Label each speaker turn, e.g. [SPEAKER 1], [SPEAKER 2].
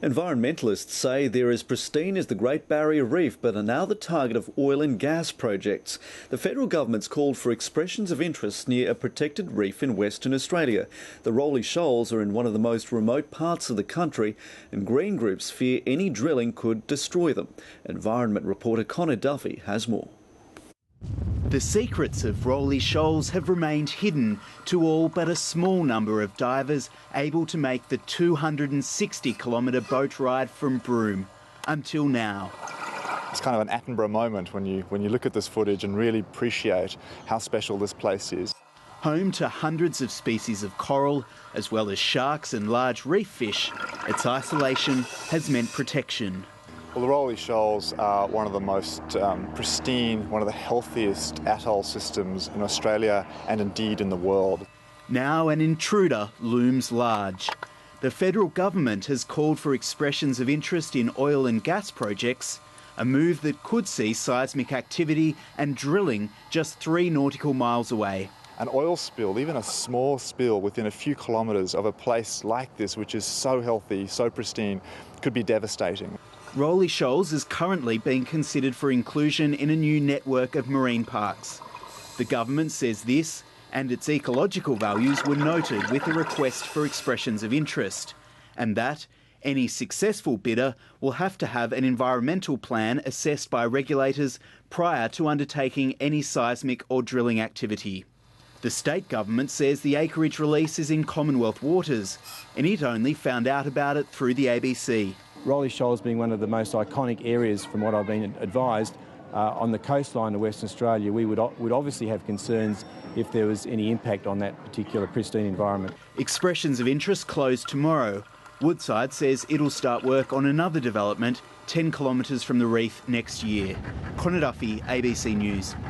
[SPEAKER 1] Environmentalists say they're as pristine as the Great Barrier Reef, but are now the target of oil and gas projects. The federal government's called for expressions of interest near a protected reef in Western Australia. The Rolly Shoals are in one of the most remote parts of the country, and green groups fear any drilling could destroy them. Environment reporter Connor Duffy has more.
[SPEAKER 2] The secrets of Rolly Shoals have remained hidden to all but a small number of divers able to make the 260-kilometre boat ride from Broome until now.
[SPEAKER 3] It's kind of an Attenborough moment when you look at this footage and really appreciate how special this place is.
[SPEAKER 2] Home to hundreds of species of coral, as well as sharks and large reef fish, its isolation has meant protection.
[SPEAKER 3] Well, the Rolly Shoals are one of the most pristine, one of the healthiest atoll systems in Australia and indeed in the world.
[SPEAKER 2] Now an intruder looms large. The federal government has called for expressions of interest in oil and gas projects, a move that could see seismic activity and drilling just 3 nautical miles away.
[SPEAKER 3] An oil spill, even a small spill within a few kilometres of a place like this, which is so healthy, so pristine, could be devastating.
[SPEAKER 2] Rolly Shoals is currently being considered for inclusion in a new network of marine parks. The government says this and its ecological values were noted with a request for expressions of interest, and that any successful bidder will have to have an environmental plan assessed by regulators prior to undertaking any seismic or drilling activity. The state government says the acreage release is in Commonwealth waters, and it only found out about it through the ABC.
[SPEAKER 4] Rolly Shoals being one of the most iconic areas, from what I've been advised, on the coastline of Western Australia, we would obviously have concerns if there was any impact on that particular pristine environment.
[SPEAKER 2] Expressions of interest close tomorrow. Woodside says it'll start work on another development 10 kilometres from the reef next year. Connor Duffy, ABC News.